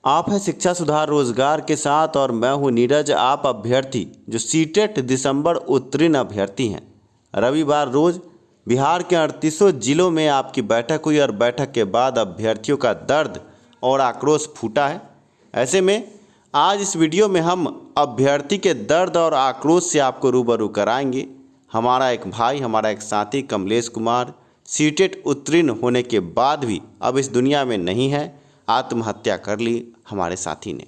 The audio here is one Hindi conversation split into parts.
आप हैं शिक्षा सुधार रोजगार के साथ और मैं हूं नीरज, आप अभ्यर्थी जो सीटेट दिसंबर उत्तीर्ण अभ्यर्थी हैं। रविवार रोज बिहार के 38 जिलों में आपकी बैठक हुई और बैठक के बाद अभ्यर्थियों का दर्द और आक्रोश फूटा है। ऐसे में आज इस वीडियो में हम अभ्यर्थी के दर्द और आक्रोश से आपको रूबरू कराएंगे। हमारा एक भाई, हमारा एक साथी कमलेश कुमार सीटेट उत्तीर्ण होने के बाद भी अब इस दुनिया में नहीं है, आत्महत्या कर ली हमारे साथी ने।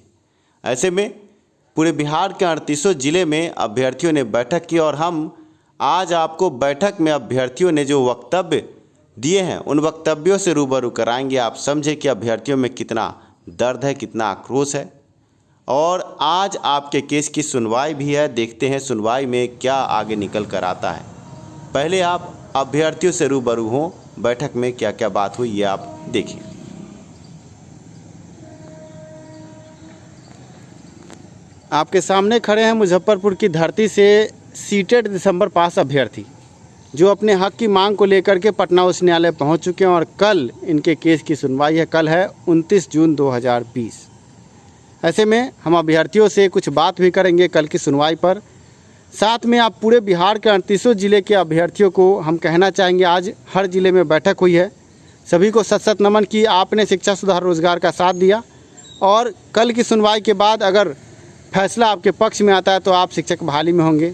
ऐसे में पूरे बिहार के 38 जिले में अभ्यर्थियों ने बैठक की और हम आज आपको बैठक में अभ्यर्थियों ने जो वक्तव्य दिए हैं उन वक्तव्यों से रूबरू कराएंगे। आप समझे कि अभ्यर्थियों में कितना दर्द है, कितना आक्रोश है। और आज आपके केस की सुनवाई भी है, देखते हैं सुनवाई में क्या आगे निकल कर आता है। पहले आप अभ्यर्थियों से रूबरू हों, बैठक में क्या क्या बात हुई ये आप देखिए। आपके सामने खड़े हैं मुजफ्फरपुर की धरती से सीटेट दिसंबर पास अभ्यर्थी जो अपने हक की मांग को लेकर के पटना उच्च न्यायालय पहुंच चुके हैं और कल इनके केस की सुनवाई है। कल है 29 जून 2020। ऐसे में हम अभ्यर्थियों से कुछ बात भी करेंगे कल की सुनवाई पर। साथ में आप पूरे बिहार के 38 जिले के अभ्यर्थियों को हम कहना चाहेंगे, आज हर जिले में बैठक हुई है। सभी को सत सत नमन कि आपने शिक्षा सुधार रोजगार का साथ दिया और कल की सुनवाई के बाद अगर फैसला आपके पक्ष में आता है तो आप शिक्षक बहाली में होंगे।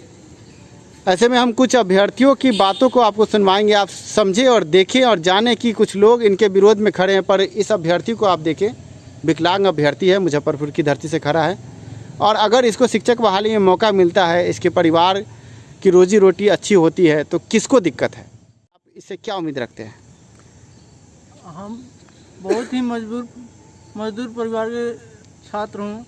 ऐसे में हम कुछ अभ्यर्थियों की बातों को आपको सुनवाएंगे। आप समझें और देखें और जानें कि कुछ लोग इनके विरोध में खड़े हैं, पर इस अभ्यर्थी को आप देखें, विकलांग अभ्यर्थी है, मुजफ्फरपुर की धरती से खड़ा है और अगर इसको शिक्षक बहाली में मौका मिलता है, इसके परिवार की रोजी रोटी अच्छी होती है तो किसको दिक्कत है? आप इससे क्या उम्मीद रखते हैं? हम बहुत ही मजदूर परिवार के छात्र हूँ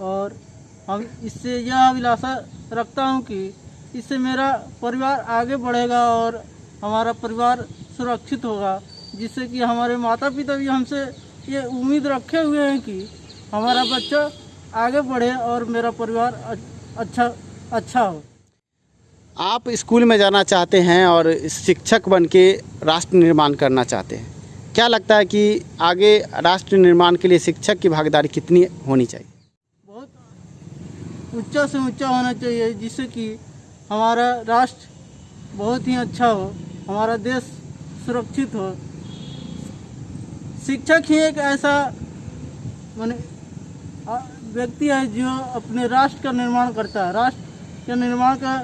और हम इससे यह अभिलाषा रखता हूँ कि इससे मेरा परिवार आगे बढ़ेगा और हमारा परिवार सुरक्षित होगा, जिससे कि हमारे माता पिता भी हमसे ये उम्मीद रखे हुए हैं कि हमारा बच्चा आगे बढ़े और मेरा परिवार अच्छा हो। आप स्कूल में जाना चाहते हैं और शिक्षक बन के राष्ट्र निर्माण करना चाहते हैं। क्या लगता है कि आगे राष्ट्र निर्माण के लिए शिक्षक की भागीदारी कितनी होनी चाहिए? बहुत ऊंचा से ऊंचा होना चाहिए, जिससे कि हमारा राष्ट्र बहुत ही अच्छा हो, हमारा देश सुरक्षित हो। शिक्षक ही एक ऐसा व्यक्ति है जो अपने राष्ट्र का निर्माण करता है। राष्ट्र के निर्माण का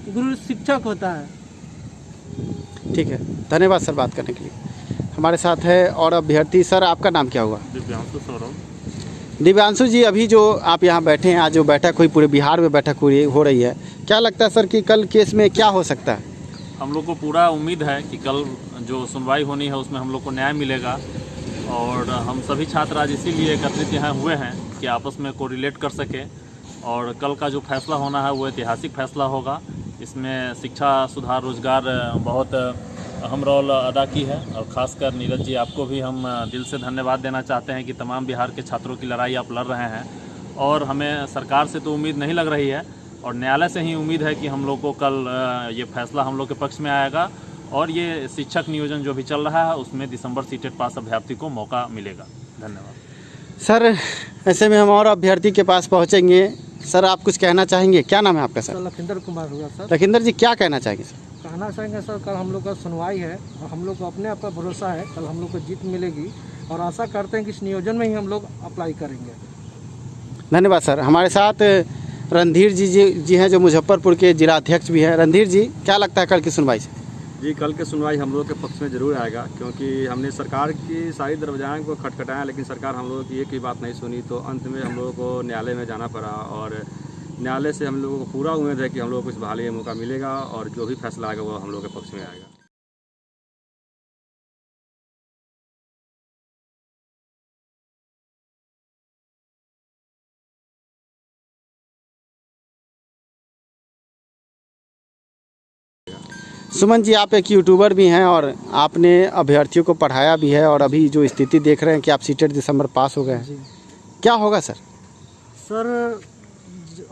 गुरु शिक्षक होता है। ठीक है, धन्यवाद सर बात करने के लिए। हमारे साथ है और अभ्यर्थी। सर आपका नाम क्या हुआ? दिव्यांशु सौरभ। दिव्यांशु जी, अभी जो आप यहाँ बैठे हैं, आज जो बैठक हुई, पूरे बिहार में बैठक हो रही है, क्या लगता है सर कि कल केस में क्या हो सकता है? हम लोग को पूरा उम्मीद है कि कल जो सुनवाई होनी है उसमें हम लोग को न्याय मिलेगा और हम सभी छात्र आज इसीलिए एकत्रित यहाँ हुए हैं कि आपस में कोरिलेट कर सके और कल का जो फैसला होना है वो ऐतिहासिक फैसला होगा। इसमें शिक्षा सुधार रोजगार बहुत अहम रोल अदा की है और ख़ासकर नीरज जी, आपको भी हम दिल से धन्यवाद देना चाहते हैं कि तमाम बिहार के छात्रों की लड़ाई आप लड़ रहे हैं और हमें सरकार से तो उम्मीद नहीं लग रही है और न्यायालय से ही उम्मीद है कि हम लोग को कल ये फैसला हम लोग के पक्ष में आएगा और ये शिक्षक नियोजन जो भी चल रहा है उसमें दिसंबर सीटेट पास अभ्यर्थी को मौका मिलेगा। धन्यवाद सर। ऐसे में हम और अभ्यर्थी के पास पहुँचेंगे। सर आप कुछ कहना चाहेंगे? क्या नाम है आपका? सर लखिंदर कुमार हुआ सर। लखिंदर जी, क्या कहना चाहेंगे सर? कहना चाहेंगे सर, कल हम लोग का सुनवाई है और हम लोग को अपने आप पर भरोसा है, कल हम लोग को जीत मिलेगी और आशा करते हैं कि इस नियोजन में ही हम लोग अप्लाई करेंगे। धन्यवाद सर। हमारे साथ रणधीर जी हैं जो मुजफ्फरपुर के जिलाध्यक्ष भी हैं। रणधीर जी, क्या लगता है कल की सुनवाई से? जी, कल की सुनवाई हम लोगों के पक्ष में ज़रूर आएगा, क्योंकि हमने सरकार की सारी दरवाजाएं को खटखटाया लेकिन सरकार हम लोगों की एक ही बात नहीं सुनी, तो अंत में हम लोगों को न्यायालय में जाना पड़ा और न्यायालय से हम लोगों को पूरा उम्मीद है कि हम लोगों को इस बहाली में मौका मिलेगा और जो भी फैसला आएगा वो हम लोगों के पक्ष में आएगा। सुमन जी, आप एक यूट्यूबर भी हैं और आपने अभ्यर्थियों को पढ़ाया भी है और अभी जो स्थिति देख रहे हैं कि आप सीटेट दिसंबर पास हो गए हैं, क्या होगा सर? सर,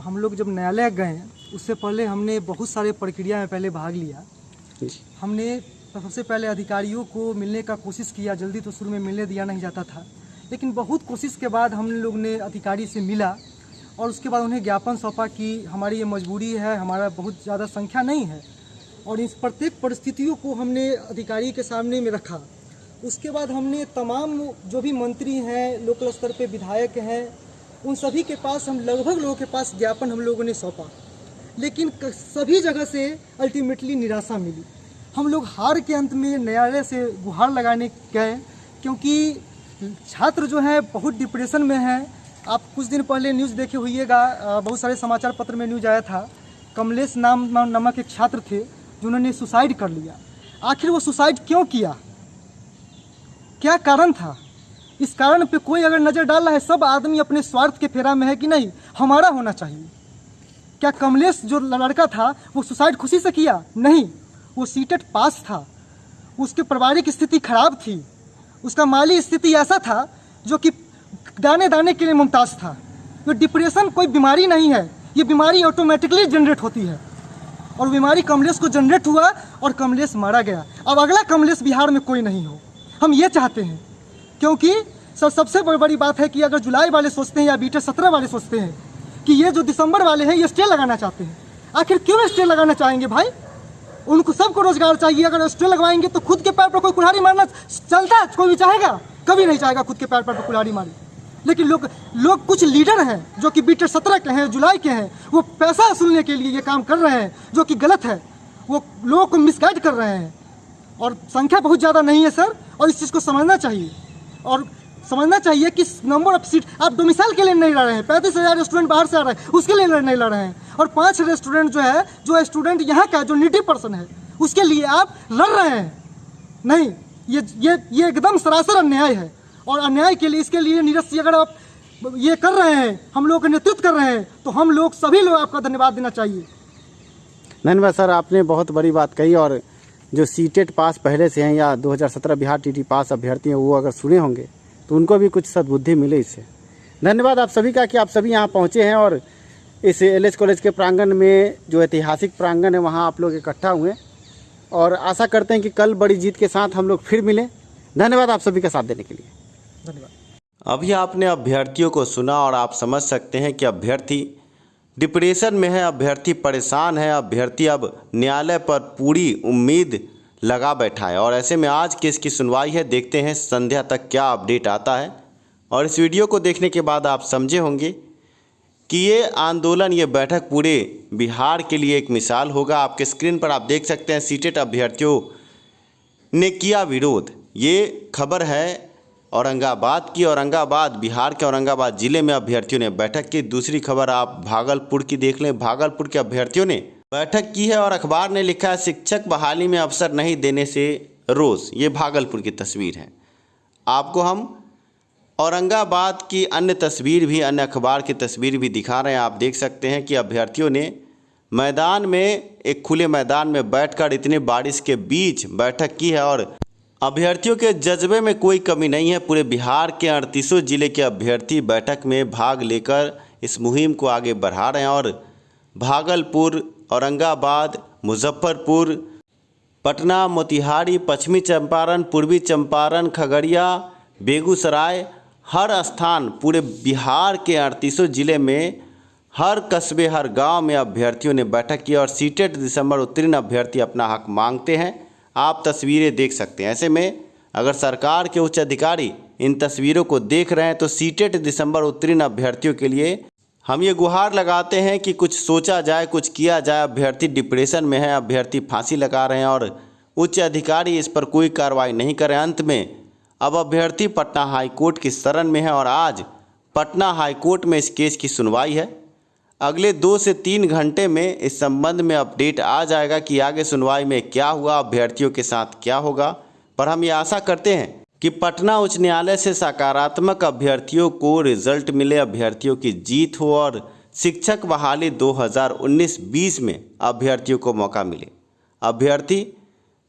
हम लोग जब न्यायालय गए उससे पहले हमने बहुत सारे प्रक्रिया में पहले भाग लिया। हमने सबसे पहले अधिकारियों को मिलने का कोशिश किया, जल्दी तो शुरू में मिलने दिया नहीं जाता था, लेकिन बहुत कोशिश के बाद हम लोग ने अधिकारी से मिला और उसके बाद उन्हें ज्ञापन सौंपा कि हमारी ये मजबूरी है, हमारा बहुत ज़्यादा संख्या नहीं है, और इस प्रत्येक परिस्थितियों को हमने अधिकारी के सामने में रखा। उसके बाद हमने तमाम जो भी मंत्री हैं, लोकल स्तर पे विधायक हैं, उन सभी के पास हम लगभग लोगों के पास ज्ञापन हम लोगों ने सौंपा, लेकिन सभी जगह से अल्टीमेटली निराशा मिली। हम लोग हार के अंत में न्यायालय से गुहार लगाने गए, क्योंकि छात्र जो है बहुत डिप्रेशन में है। आप कुछ दिन पहले न्यूज़ देखे होइएगा, बहुत सारे समाचार पत्र में न्यूज़ आया था, कमलेश नामक एक छात्र थे जिन्होंने सुसाइड कर लिया। आखिर वो सुसाइड क्यों किया, क्या कारण था? इस कारण पे कोई अगर नज़र डाल रहा है, सब आदमी अपने स्वार्थ के फेरा में है कि नहीं हमारा होना चाहिए। क्या कमलेश जो लड़का था वो सुसाइड खुशी से किया? नहीं, वो सीटेट पास था, उसके पारिवारिक स्थिति खराब थी, उसका माली स्थिति ऐसा था जो कि दाने दाने के लिए मुमताज़ था। तो डिप्रेशन कोई बीमारी नहीं है, ये बीमारी ऑटोमेटिकली जनरेट होती है, और बीमारी कमलेश को जनरेट हुआ और कमलेश मारा गया। अब अगला कमलेश बिहार में कोई नहीं हो, हम ये चाहते हैं। क्योंकि सबसे बड़ी बात है कि अगर जुलाई वाले सोचते हैं या बीटे 17 वाले सोचते हैं कि ये जो दिसंबर वाले हैं ये स्टे लगाना चाहते हैं, आखिर क्यों स्टे लगाना चाहेंगे भाई? उनको सबको रोजगार चाहिए। अगर स्टे लगवाएंगे तो खुद के पैर पर कोई कुल्हाड़ी मारना चलता है? कोई भी चाहेगा? कभी नहीं चाहेगा खुद के पैर पर कुल्हाड़ी मारे। लेकिन लोग कुछ लीडर हैं जो कि बीटे 17 के हैं, जुलाई के हैं, वो पैसा वसूलने के लिए ये काम कर रहे हैं जो कि गलत है। वो लोगों को मिसगाइड कर रहे हैं, और संख्या बहुत ज़्यादा नहीं है सर, और इस चीज़ को समझना चाहिए। और समझना चाहिए कि नंबर ऑफ सीट आप डोमिसाइल के लिए नहीं लड़ रहे हैं। 35,000 स्टूडेंट बाहर से आ रहे हैं, उसके लिए नहीं लड़ रहे हैं। और 5 स्टूडेंट जो स्टूडेंट यहाँ का जो नीडी पर्सन है उसके लिए आप लड़ रहे हैं। नहीं, ये एकदम सरासर अन्याय है, और अन्याय के लिए इसके लिए नीरज, अगर आप ये कर रहे हैं, हम लोग का नेतृत्व कर रहे हैं, तो हम लोग सभी लोग आपका धन्यवाद देना चाहिए। धन्यवाद सर, आपने बहुत बड़ी बात कही। और जो सीटेट पास पहले से हैं या 2017 बिहार टीटी पास अभ्यर्थी हैं, वो अगर सुने होंगे तो उनको भी कुछ सद्बुद्धि मिले इससे। धन्यवाद आप सभी का कि आप सभी यहाँ पहुँचे हैं और इस एलएच कॉलेज के प्रांगण में, जो ऐतिहासिक प्रांगण है, वहाँ आप लोग इकट्ठा हुए, और आशा करते हैं कि कल बड़ी जीत के साथ हम लोग फिर मिलें। धन्यवाद आप सभी का साथ देने के लिए। धन्यवाद। अभी आपने अभ्यर्थियों को सुना और आप समझ सकते हैं कि अभ्यर्थी डिप्रेशन में है, अभ्यर्थी परेशान है, अभ्यर्थी अब न्यायालय पर पूरी उम्मीद लगा बैठा है। और ऐसे में आज केस की सुनवाई है, देखते हैं संध्या तक क्या अपडेट आता है। और इस वीडियो को देखने के बाद आप समझे होंगे कि ये आंदोलन, ये बैठक पूरे बिहार के लिए एक मिसाल होगा। आपके स्क्रीन पर आप देख सकते हैं सीटेट अभ्यर्थियों ने किया विरोध। ये खबर है औरंगाबाद की। औरंगाबाद, बिहार के औरंगाबाद ज़िले में अभ्यर्थियों ने बैठक की। दूसरी खबर आप भागलपुर की देख लें। भागलपुर के अभ्यर्थियों ने बैठक की है और अखबार ने लिखा है शिक्षक बहाली में अवसर नहीं देने से रोष। ये भागलपुर की तस्वीर है। आपको हम औरंगाबाद की अन्य तस्वीर भी, अन्य अखबार की तस्वीर भी दिखा रहे हैं। आप देख सकते हैं कि अभ्यर्थियों ने मैदान में, एक खुले मैदान में बैठकर इतनी बारिश के बीच बैठक की है। और अभ्यर्थियों के जज्बे में कोई कमी नहीं है। पूरे बिहार के 38 जिले के अभ्यर्थी बैठक में भाग लेकर इस मुहिम को आगे बढ़ा रहे हैं। और भागलपुर, औरंगाबाद, मुजफ्फरपुर, पटना, मोतिहारी, पश्चिमी चंपारण, पूर्वी चंपारण, खगड़िया, बेगूसराय, हर स्थान, पूरे बिहार के 38 जिले में हर कस्बे, हर गांव में अभ्यर्थियों ने बैठक की। और सीटेट दिसंबर उत्तीर्ण अभ्यर्थी अपना हक मांगते हैं। आप तस्वीरें देख सकते हैं। ऐसे में अगर सरकार के उच्च अधिकारी इन तस्वीरों को देख रहे हैं तो सीटेट दिसंबर उत्तीर्ण अभ्यर्थियों के लिए हम ये गुहार लगाते हैं कि कुछ सोचा जाए, कुछ किया जाए। अभ्यर्थी डिप्रेशन में है, अभ्यर्थी फांसी लगा रहे हैं और उच्च अधिकारी इस पर कोई कार्रवाई नहीं कर रहे। अंत में अब अभ्यर्थी पटना हाईकोर्ट की शरण में है और आज पटना हाईकोर्ट में इस केस की सुनवाई है। अगले 2 से 3 घंटे में इस संबंध में अपडेट आ जाएगा कि आगे सुनवाई में क्या हुआ, अभ्यर्थियों के साथ क्या होगा। पर हम ये आशा करते हैं कि पटना उच्च न्यायालय से सकारात्मक अभ्यर्थियों को रिजल्ट मिले, अभ्यर्थियों की जीत हो और शिक्षक बहाली 2019-20 में अभ्यर्थियों को मौका मिले। अभ्यर्थी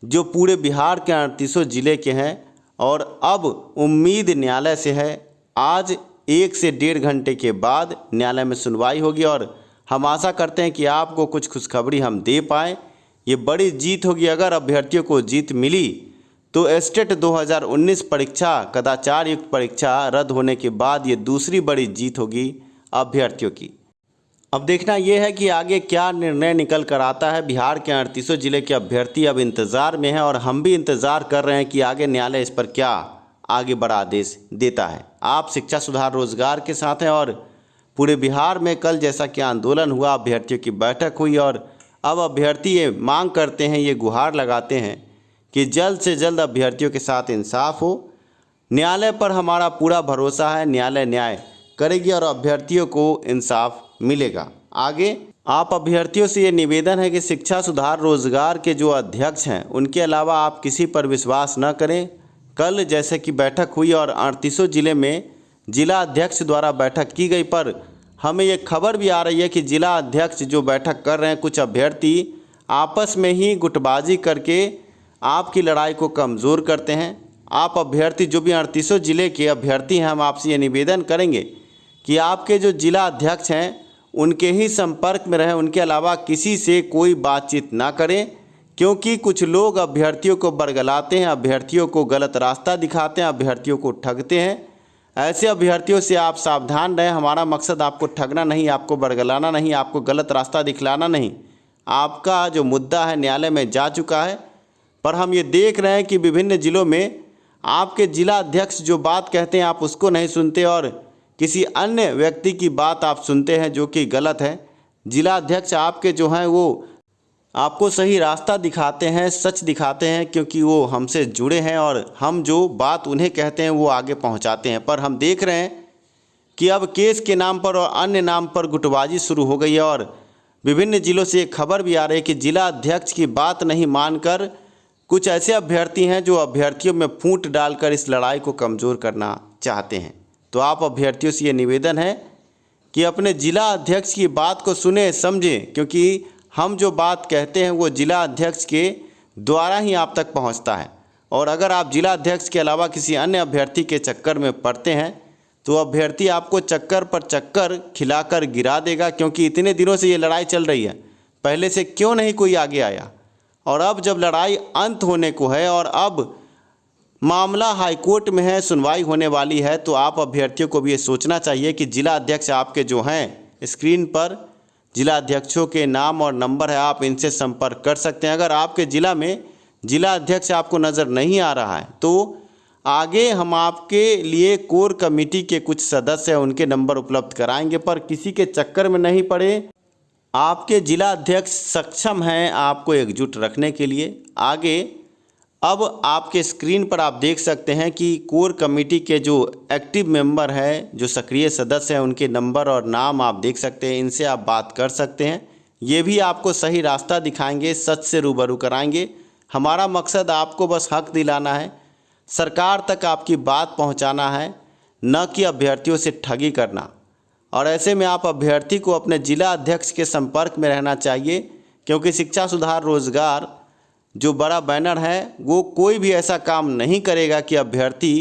जो पूरे बिहार के 38 जिले के हैं और अब उम्मीद न्यायालय से है। आज 1 से 1.5 घंटे के बाद न्यायालय में सुनवाई होगी और हम आशा करते हैं कि आपको कुछ खुशखबरी हम दे पाएँ। ये बड़ी जीत होगी। अगर अभ्यर्थियों को जीत मिली तो एस्टेट 2019 परीक्षा कदाचार युक्त परीक्षा रद्द होने के बाद ये दूसरी बड़ी जीत होगी अभ्यर्थियों की। अब देखना यह है कि आगे क्या निर्णय निकल कर आता है। बिहार के 38 जिले के अभ्यर्थी अब इंतज़ार में हैं और हम भी इंतज़ार कर रहे हैं कि आगे न्यायालय इस पर क्या आगे बड़ा आदेश देता है। आप शिक्षा सुधार रोजगार के साथ हैं और पूरे बिहार में कल जैसा कि आंदोलन हुआ, अभ्यर्थियों की बैठक हुई और अब अभ्यर्थी ये मांग करते हैं, ये गुहार लगाते हैं कि जल्द से जल्द अभ्यर्थियों के साथ इंसाफ हो। न्यायालय पर हमारा पूरा भरोसा है, न्यायालय न्याय करेगी और अभ्यर्थियों को इंसाफ मिलेगा। आगे आप अभ्यर्थियों से ये निवेदन है कि शिक्षा सुधार रोजगार के जो अध्यक्ष हैं उनके अलावा आप किसी पर विश्वास न करें। कल जैसे कि बैठक हुई और 38 जिले में जिला अध्यक्ष द्वारा बैठक की गई, पर हमें ये खबर भी आ रही है कि जिला अध्यक्ष जो बैठक कर रहे हैं, कुछ अभ्यर्थी आपस में ही गुटबाजी करके आपकी लड़ाई को कमज़ोर करते हैं। आप अभ्यर्थी जो भी 38 जिले के अभ्यर्थी हैं, हम आपसे ये निवेदन करेंगे कि आपके जो जिला अध्यक्ष हैं उनके ही संपर्क में रहें, उनके अलावा किसी से कोई बातचीत ना करें, क्योंकि कुछ लोग अभ्यर्थियों को बरगलाते हैं, अभ्यर्थियों को गलत रास्ता दिखाते हैं, अभ्यर्थियों को ठगते हैं। ऐसे अभ्यर्थियों से आप सावधान रहें। हमारा मकसद आपको ठगना नहीं, आपको बरगलाना नहीं, आपको गलत रास्ता दिखलाना नहीं। आपका जो मुद्दा है न्यायालय में जा चुका है, पर हम ये देख रहे हैं कि विभिन्न जिलों में आपके जिला अध्यक्ष जो बात कहते हैं आप उसको नहीं सुनते और किसी अन्य व्यक्ति की बात आप सुनते हैं जो कि गलत है। जिला अध्यक्ष आपके जो हैं वो आपको सही रास्ता दिखाते हैं, सच दिखाते हैं, क्योंकि वो हमसे जुड़े हैं और हम जो बात उन्हें कहते हैं वो आगे पहुंचाते हैं। पर हम देख रहे हैं कि अब केस के नाम पर और अन्य नाम पर गुटबाजी शुरू हो गई है और विभिन्न जिलों से एक खबर भी आ रही है कि जिला अध्यक्ष की बात नहीं मानकर कुछ ऐसे अभ्यर्थी हैं जो अभ्यर्थियों में फूट डालकर इस लड़ाई को कमज़ोर करना चाहते हैं। तो आप अभ्यर्थियों से ये निवेदन है कि अपने जिला अध्यक्ष की बात को सुने समझें, क्योंकि हम जो बात कहते हैं वो जिला अध्यक्ष के द्वारा ही आप तक पहुंचता है। और अगर आप जिला अध्यक्ष के अलावा किसी अन्य अभ्यर्थी के चक्कर में पड़ते हैं तो अभ्यर्थी आपको चक्कर पर चक्कर खिलाकर गिरा देगा, क्योंकि इतने दिनों से ये लड़ाई चल रही है, पहले से क्यों नहीं कोई आगे आया। और अब जब लड़ाई अंत होने को है और अब मामला हाईकोर्ट में है, सुनवाई होने वाली है, तो आप अभ्यर्थियों को भी ये सोचना चाहिए कि जिला अध्यक्ष आपके जो हैं स्क्रीन पर जिला अध्यक्षों के नाम और नंबर है, आप इनसे संपर्क कर सकते हैं। अगर आपके ज़िला में जिला अध्यक्ष आपको नज़र नहीं आ रहा है तो आगे हम आपके लिए कोर कमेटी के कुछ सदस्य हैं, उनके नंबर उपलब्ध कराएंगे, पर किसी के चक्कर में नहीं पड़े। आपके जिला अध्यक्ष सक्षम हैं आपको एकजुट रखने के लिए। आगे अब आपके स्क्रीन पर आप देख सकते हैं कि कोर कमेटी के जो एक्टिव मेंबर हैं, जो सक्रिय सदस्य हैं, उनके नंबर और नाम आप देख सकते हैं, इनसे आप बात कर सकते हैं। ये भी आपको सही रास्ता दिखाएंगे, सच से रूबरू कराएंगे। हमारा मकसद आपको बस हक दिलाना है, सरकार तक आपकी बात पहुंचाना है, न कि अभ्यर्थियों से ठगी करना। और ऐसे में आप अभ्यर्थी को अपने जिला अध्यक्ष के संपर्क में रहना चाहिए, क्योंकि शिक्षा सुधार रोजगार जो बड़ा बैनर है वो कोई भी ऐसा काम नहीं करेगा कि अभ्यर्थी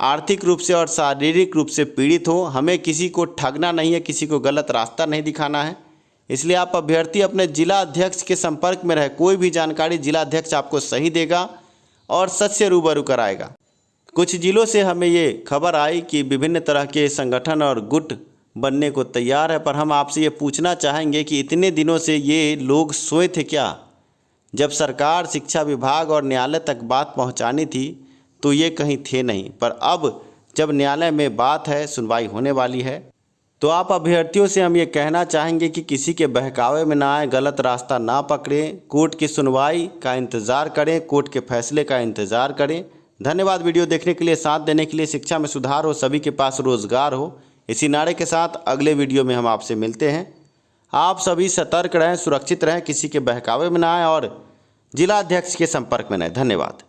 आर्थिक रूप से और शारीरिक रूप से पीड़ित हो। हमें किसी को ठगना नहीं है, किसी को गलत रास्ता नहीं दिखाना है। इसलिए आप अभ्यर्थी अपने जिला अध्यक्ष के संपर्क में रहे, कोई भी जानकारी जिला अध्यक्ष आपको सही देगा और सच से रूबरू कराएगा। कुछ जिलों से हमें ये खबर आई कि विभिन्न तरह के संगठन और गुट बनने को तैयार है, पर हम आपसे ये पूछना चाहेंगे कि इतने दिनों से ये लोग सोए थे क्या? जब सरकार, शिक्षा विभाग और न्यायालय तक बात पहुंचानी थी तो ये कहीं थे नहीं, पर अब जब न्यायालय में बात है, सुनवाई होने वाली है, तो आप अभ्यर्थियों से हम ये कहना चाहेंगे कि किसी के बहकावे में ना आए, गलत रास्ता ना पकड़ें, कोर्ट की सुनवाई का इंतज़ार करें, कोर्ट के फैसले का इंतज़ार करें। धन्यवाद वीडियो देखने के लिए, साथ देने के लिए। शिक्षा में सुधार हो, सभी के पास रोज़गार हो, इसी नारे के साथ अगले वीडियो में हम आपसे मिलते हैं। आप सभी सतर्क रहें, सुरक्षित रहें, किसी के बहकावे में ना आए और जिला अध्यक्ष के संपर्क में रहें। धन्यवाद।